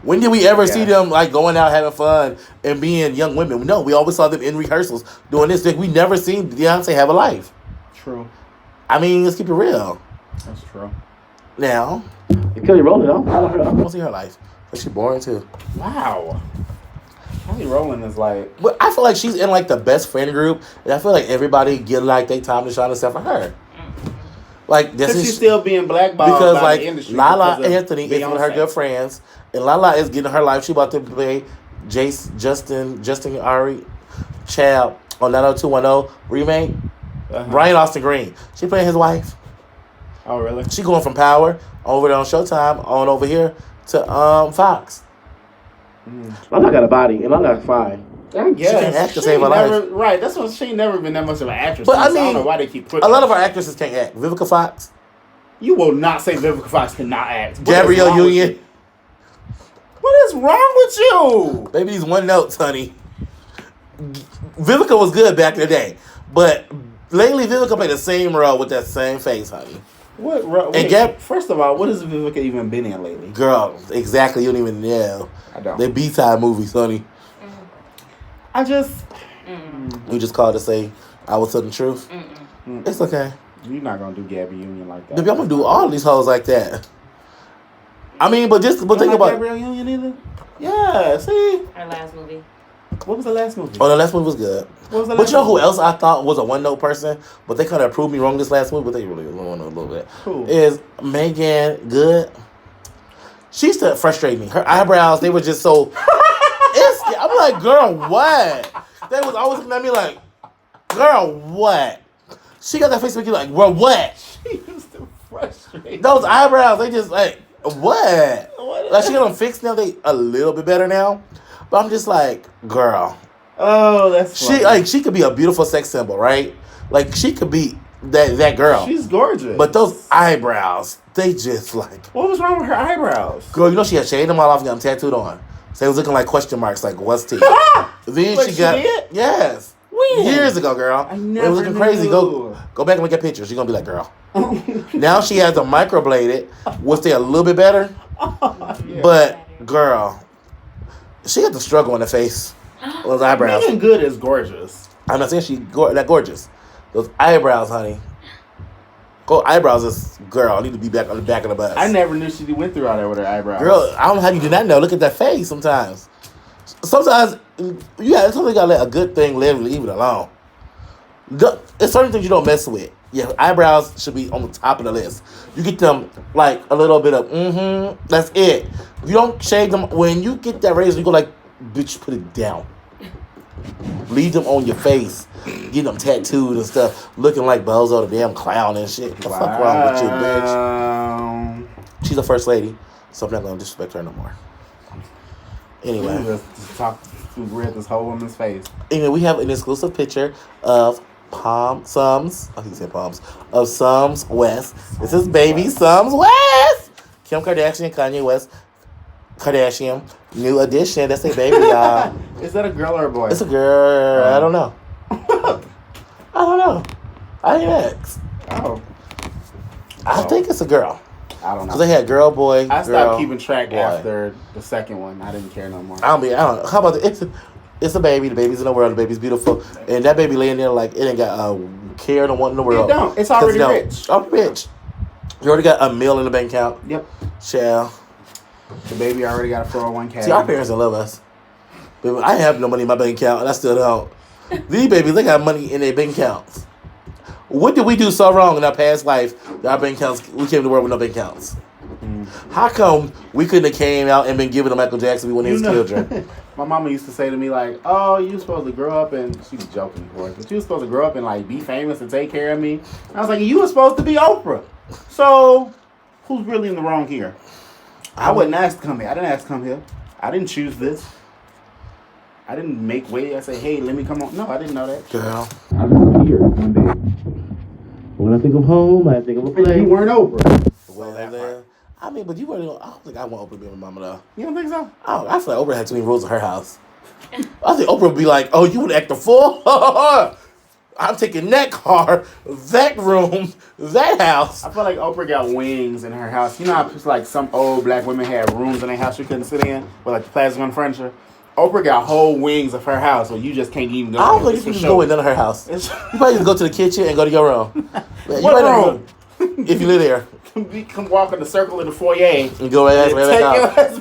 When did we ever see them like going out having fun and being young women? No, we always saw them in rehearsals doing this. We never seen Beyonce have a life. True. I mean, let's keep it real. That's true. Now, Kelly Rowland, I want to see her life. But she's boring too. Wow. Kelly Rowland is like... But I feel like she's in like the best friend group. And I feel like everybody get like their time to shine except for her. Like this is she's still being blackballed because by like the industry. Lala Anthony is one of her Beyonce. good friends. And Lala is getting her life. She about to play Justin Ari Child on 90210 remake. Brian Austin Green. She playing his wife. Oh, really? She going from Power over there on Showtime on over here to Fox. Lala got a body and Lala's fine. I guess. She can't act to save her life. Right. That's what she ain't never been that much of an actress. But I don't mean, know why they keep putting a lot of our actresses can't act. Vivica Fox. You will not say Vivica Fox cannot act. Gabrielle Union. What is wrong with you? Baby, these one notes, honey. Vivica was good back in the day, but lately Vivica played the same role with that same face, honey. First of all, what has Vivica even been in lately? Girl, exactly. You don't even know. I don't. They're B-side movies, honey. I just... We just called to say I was telling the truth. It's okay. You're not going to do Gabby Union like that. Baby, I'm going to do all these hoes like that. I mean, but think about Gabrielle Union either? Yeah, see? Her last movie. What was the last movie? Oh, the last movie was good. But you know who else I thought was a one-note person, but they kind of proved me wrong this last movie, but they really won a little bit. Who? Is Megan Good. She used to frustrate me. Her eyebrows, they were just so... I'm like, girl, what? They was always looking at me like, girl, what? She got that face making like, girl, what? She used to frustrate. Those eyebrows, they just like, what? Like she got them fixed now. They a little bit better now, but I'm just like, girl. Oh, that's funny. She could be a beautiful sex symbol, right? Like she could be that girl. She's gorgeous. But those eyebrows, they just like. What was wrong with her eyebrows? Girl, you know she had shaved them all off and got them tattooed on. So it was looking like question marks, like what's T? Then Like she got did? Yes. When? Years ago, girl. I never It was looking crazy. knew. Go back and look at pictures. You're gonna be like, girl. Now she has them microbladed, which they a little bit better. Yeah. But girl, she had the struggle in the face. Those eyebrows. Megan Good is gorgeous. I'm not saying she's that gorgeous. Those eyebrows, honey. Eyebrows is girl. I need to be back on the back of the bus. I never knew she went through all that with her eyebrows. Girl, I don't know how you do not know. Look at that face sometimes. Sometimes you gotta let a good thing live and leave it alone. It's certain things you don't mess with. Yeah, eyebrows should be on the top of the list. You get them like a little bit of that's it. You don't shave them. When you get that razor, you go like, bitch, put it down. Leave them on your face. Get them tattooed and stuff, looking like Bozo the damn clown and shit. What the fuck wrong with you, bitch? She's a first lady, so I'm not gonna disrespect her no more. Anyway, we read this whole woman's face. Anyway, we have an exclusive picture of Sums. I think you said Palms. Of Sums West. This is baby Sums West. Kim Kardashian, Kanye West, Kardashian, new addition. That's a baby, y'all. Is that a girl or a boy? It's a girl. I don't know. know. I didn't ask. Oh. I think it's a girl. I don't know. Because they had girl, boy, I stopped girl, keeping track boy. after the second one. I didn't care no more. I don't know. How about it's a baby. The baby's in the world. The baby's beautiful. And that baby laying there like it ain't got a care no one in the world. It don't. It's already rich. Already rich. You already got $1 million in the bank account. Yep. Child. The baby already got a 401k. See, our parents don't love us. But I have no money in my bank account, and I still don't. These babies, they got money in their bank accounts. What did we do so wrong in our past life that our bank accounts, we came to the world with no bank accounts? How come we couldn't have came out and been given to Michael Jackson when he was children? My mama used to say to me like, "Oh, you supposed to grow up and," she was joking of course, but you were supposed to grow up and like be famous and take care of me. And I was like, you were supposed to be Oprah. So who's really in the wrong here? I wasn't asked to come here. I didn't ask to come here. I didn't choose this. I didn't make way. I say, hey, let me come on. No, I didn't know that. Girl. I was here one day. When I think of home, I think of a place. You weren't Oprah. Well, then, I mean, but you weren't. I don't think I want Oprah to be my mama though. You don't think so? I feel like Oprah had too many rules in her house. I think Oprah would be like, "Oh, you would act a fool? I'm taking that car, that room, that house." I feel like Oprah got wings in her house. You know how it's like some old black women had rooms in their house you couldn't sit in with like the plastic on furniture? Oprah got whole wings of her house where you just can't even go. I don't think you can just go in none of her house. You probably just go to the kitchen and go to your room. What room? If you live there. Come walk in the circle in the foyer. And go right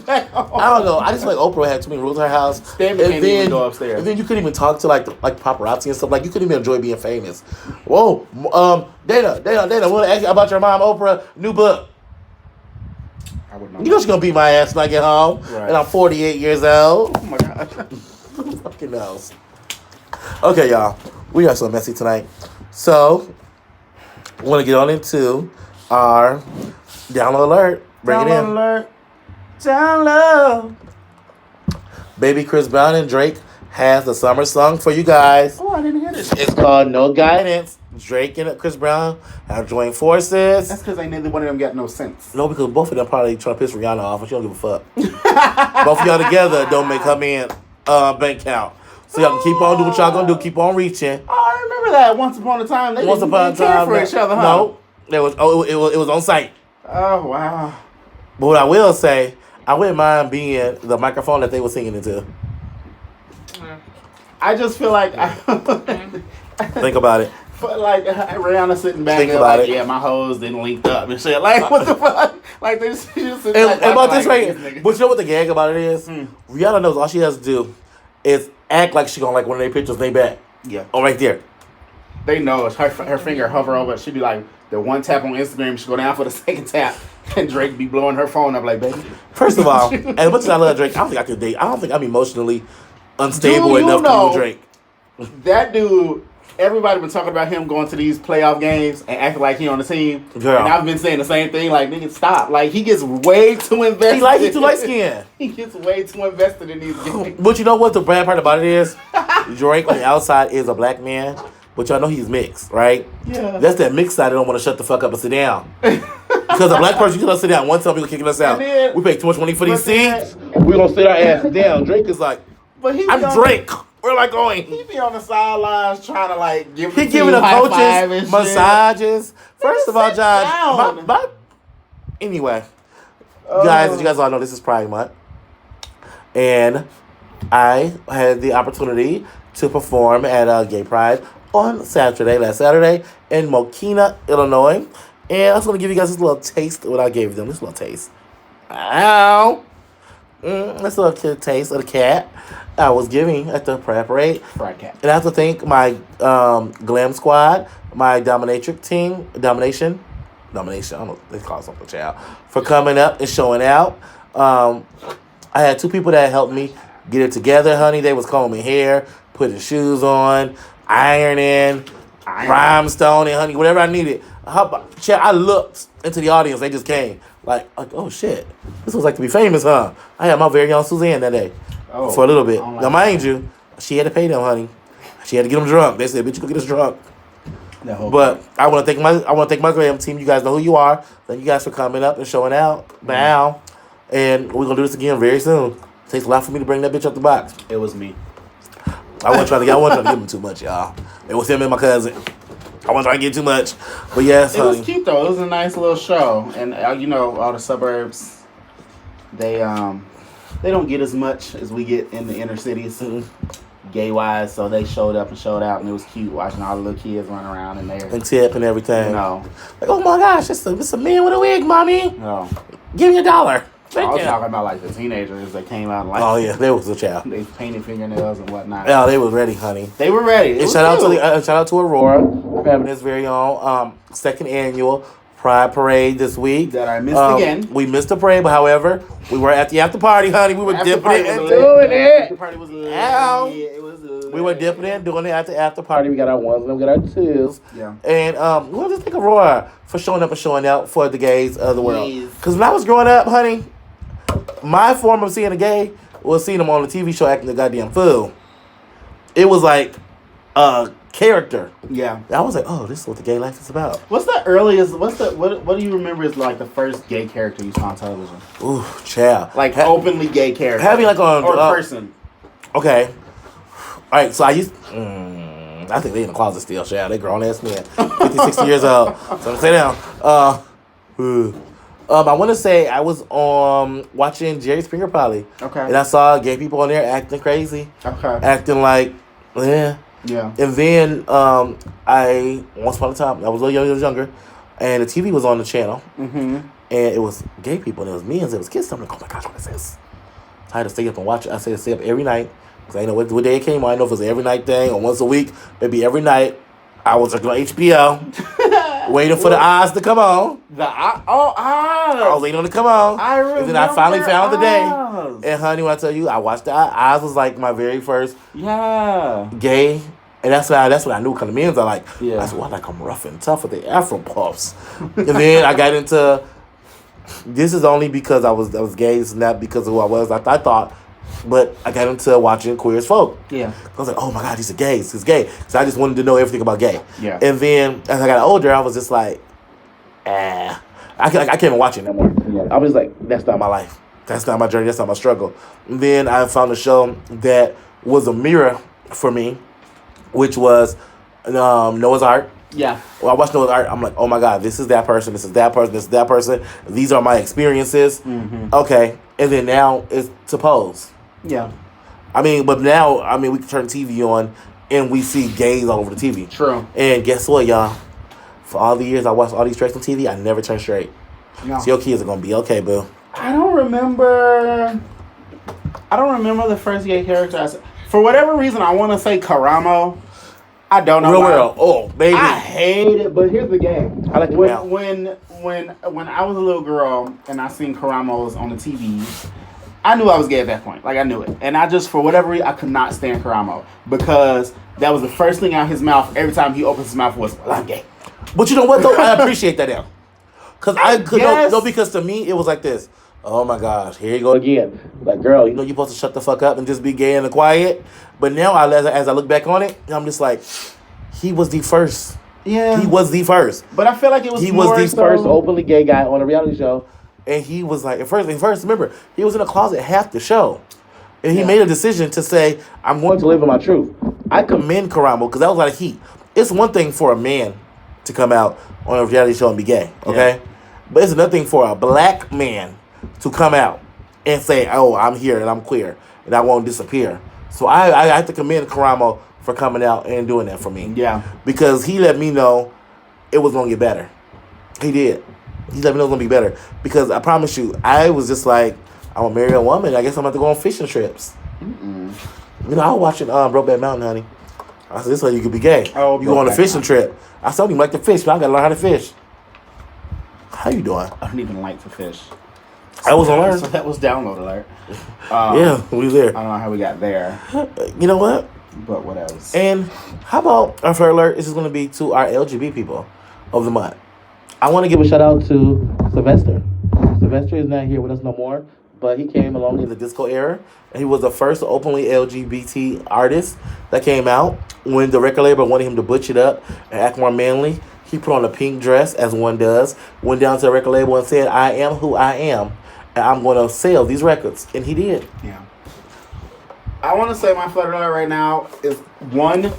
back home. I don't know. I just feel like Oprah had too many rules in her house. Can't even go upstairs. And then you couldn't even talk to like paparazzi and stuff. Like you couldn't even enjoy being famous. Whoa, Dana, I want to ask you about your mom, Oprah, new book. I wouldn't know. You know she's gonna beat my ass when I get home, right. And I'm 48 years old. Oh my god. Who fucking knows? Okay, y'all, we are so messy tonight. So, we want to get on into our download alert. Bring it in. Alert. Download. Baby Chris Brown and Drake has the summer song for you guys. Oh, I didn't hear this. It's called No Guidance. Drake and Chris Brown have joined forces. That's because neither one of them got no sense. No, because both of them probably trying to piss Rihanna off, and she don't give a fuck. Both of y'all together don't make her man bank count. So y'all can keep on doing what y'all gonna do. Keep on reaching. Oh, I remember that. Once upon a time, they didn't care for each other, huh? No, it was on site. Oh wow. But what I will say, I wouldn't mind being the microphone that they were singing into. I just feel like Think about it. But like Rihanna sitting back Think there, about like, it. yeah, my hoes didn't link up and shit. Like, what the fuck? Like, they just And about this right here, but you know what the gag about it is? Rihanna knows all she has to do is act like she gonna like one of their pictures, they back. Yeah. Oh, right there. They know it's her finger hover over. She'd be like, the one tap on Instagram, she go down for the second tap, and Drake be blowing her phone up like, baby. First of all, as much as I love Drake, I don't think I could date. I don't think I'm emotionally unstable enough to do Drake. That dude. Everybody been talking about him going to these playoff games and acting like he on the team. Girl. And I've been saying the same thing. Like, nigga, stop. Like, he gets way too invested. He's too light skinned. He gets way too invested in these games. But you know what the bad part about it is? Drake on the outside is a black man, but y'all know he's mixed, right? Yeah. That's that mixed side that don't want to shut the fuck up and sit down. Because a black person, you can sit down. One time people kicking us out. Then, we pay too much money for these seats. We're going to sit our ass down. Drake is like, I'm Drake. Where am I going? He be on the sidelines trying to like give He giving the coaches massages. First of all, Josh, anyway, guys, as you guys all know, this is Pride Month, and I had the opportunity to perform at Gay Pride on last Saturday in Mokina, Illinois, and I was going to give you guys this little taste of what I gave them. This little taste. Ow. This little taste of the cat I was giving at the Pride Parade. Fried cat. And I have to thank my glam squad, my dominatrix team, domination, I don't know, they call it something, child, for coming up and showing out. I had two people that helped me get it together, honey. They was combing hair, putting shoes on, ironing, rhinestoning, honey, whatever I needed. I looked into the audience. They just came. Like, oh, shit. This was like to be famous, huh? I had my very own Suzanne that day for a little bit. Now, mind you, she had to pay them, honey. She had to get them drunk. They said, bitch, you go get us drunk. But I want to thank my glam team. You guys know who you are. Thank you guys for coming up and showing out. Now. And we're going to do this again very soon. It takes a lot for me to bring that bitch up the box. It was me. I wasn't trying to give him too much, y'all. It was him and my cousin. I wasn't trying to get too much. But yes, it was cute though. It was a nice little show, and all the suburbs, they don't get as much as we get in the inner cities, gay wise. So they showed up and showed out, and it was cute watching all the little kids run around in there and tip and everything. Like, oh my gosh, it's a man with a wig, mommy. No, give me $1. I was talking about like the teenagers that came out. Like, oh yeah, they was a child. They painted fingernails and whatnot. Yeah, they was ready, honey. They were ready. And shout out to Aurora for having this very own second annual Pride Parade this week. That I missed again. We missed the parade, but however, we were at the after party, honey. We were dipping it and doing it. The party was lit. It was lit. We were dipping it and doing it at the after party. We got our ones and we got our twos. Yeah. And we want to thank Aurora for showing up and showing out for the gays of the world. Because when I was growing up, honey, my form of seeing a gay was seeing them on the TV show acting the goddamn fool. It was like a character. Yeah. I was like, oh, this is what the gay life is about. What's the earliest? What do you remember is like the first gay character you saw on television? Ooh, child. Like openly gay character. Having like on or person. Okay. All right. So I used. I think they in the closet still, child. They grown ass men, 50, 60 years old. So sit down. I want to say I was watching Jerry Springer probably. Okay. And I saw gay people on there acting crazy. Okay. Acting like, yeah. Yeah. And then I once upon a time I was a little younger, and the TV was on the channel, and it was gay people and it was me and it was kids. I'm like, oh my gosh, what is this? I had to stay up and watch it. I said stay up every night because I didn't know what day it came on. I didn't know if it was an every night thing or once a week. Maybe every night. I was looking on HBO, waiting for the eyes to come on. Eyes. I was waiting on it to come on. I remember. And then I finally found the day. Eyes. And honey, when I tell you, I watched the eyes was like my very first gay. And that's when I knew kind of men are like. Yeah. I said, well, like I'm rough and tough with the Afro puffs. And then I got into. This is only because I was gay. It's not because of who I was. I thought. But I got into watching Queer as Folk. Yeah. I was like, oh my God, these are gays. He's gay. So I just wanted to know everything about gay. Yeah. And then as I got older, I was just like, I can't even watch it no more. Yeah. I was like, that's not my life. That's not my journey. That's not my struggle. And then I found a show that was a mirror for me, which was Noah's Ark. Yeah. Well, I watched Noah's Ark. I'm like, oh my God, this is that person. This is that person. This is that person. These are my experiences. Mm-hmm. Okay. And then now it's to Pose. Yeah. But now, we can turn TV on and we see gays all over the TV. True. And guess what, y'all? For all the years I watched all these straights on TV, I never turned straight. No. So your kids are going to be okay, boo. I don't remember the first gay character. For whatever reason, I want to say Karamo. I don't know. Real world. Oh, baby. I hate it, but here's the game. I like it now. When I was a little girl and I seen Karamos on the TV, I knew I was gay at that point. Like, I knew it. And I just, for whatever reason, I could not stand Karamo. Because that was the first thing out his mouth every time he opens his mouth was, well, I'm gay. But you know what, though? I appreciate that now. Because to me, it was like this. Oh, my gosh. Here you go again. Like, girl, you're supposed to shut the fuck up and just be gay and quiet. But now, as I look back on it, I'm just like, he was the first. Yeah. He was the first. But I feel like it was He was the first openly gay guy on a reality show. And he was like, at first, remember, he was in a closet half the show. And he made a decision to say, I'm going to live in my truth. I commend Karamo because that was a lot of heat. It's one thing for a man to come out on a reality show and be gay, okay? Yeah. But it's another thing for a black man to come out and say, oh, I'm here and I'm queer and I won't disappear. So I have to commend Karamo for coming out and doing that for me. Yeah. Because he let me know it was going to get better. He did. He let me know it was going to be better. Because I promise you, I was just like, I'm a married woman. I guess I'm about to go on fishing trips. Mm-mm. I was watching Brokeback Mountain, honey. I said, this way you could be gay. Oh, you go on a fishing trip. I told him like to fish, but I got to learn how to fish. How you doing? I don't even like to fish. I was on learn. So that was download alert. Yeah, we was there. I don't know how we got there. You know what? But what else? And how about our flirt alert? This is going to be to our LGBT people of the month. I want to give a shout out to Sylvester. Sylvester is not here with us no more, but he came along in the disco era. And he was the first openly LGBT artist that came out when the record label wanted him to butch it up and act more manly. He put on a pink dress, as one does, went down to the record label and said, I am who I am, and I'm going to sell these records. And he did. Yeah. I want to say my flirt alert right now is one,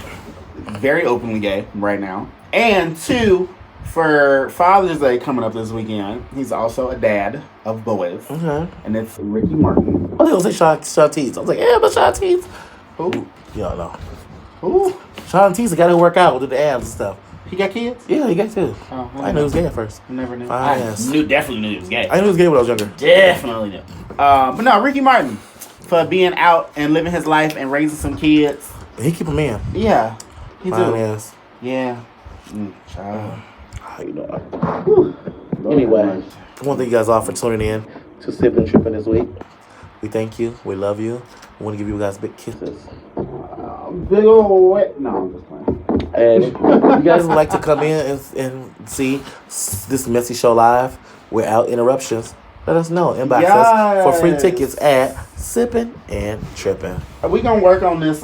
very openly gay right now. And 2, for Father's Day coming up this weekend, he's also a dad of boys. Okay. And it's Ricky Martin. I was going to say Shantice. I was like, yeah, but Shantice. Who? Y'all know. Who? Shantice, the guy who work out with the abs and stuff. He got kids? Yeah, he got 2. Oh, I knew he was gay at first. Never knew. Definitely knew he was gay. I knew he was gay when I was younger. Definitely knew. But no, Ricky Martin, for being out and living his life and raising some kids. He keep a man. Yeah, he do. Ass. Yeah. Child. How you doing? Anyway, I want to thank you guys all for tuning in to Sippin' Trippin' this week. We thank you. We love you. We want to give you guys big kisses. Big old wet. No, I'm just playing. And if you guys would like to come in and see this messy show live without interruptions, let us know. Inbox us for free tickets at Sippin' and Trippin'. We're going to work on this.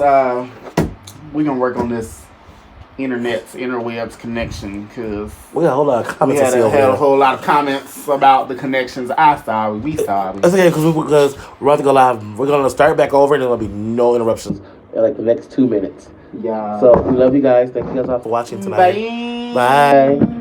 Interwebs connection, because we got a whole lot of comments. We had a whole lot of comments about the connections we saw. That's okay, because we're about to go live. We're going to start back over and there's going to be no interruptions in like the next 2 minutes. Yeah. So we love you guys. Thank you guys all for watching tonight. Bye. Bye.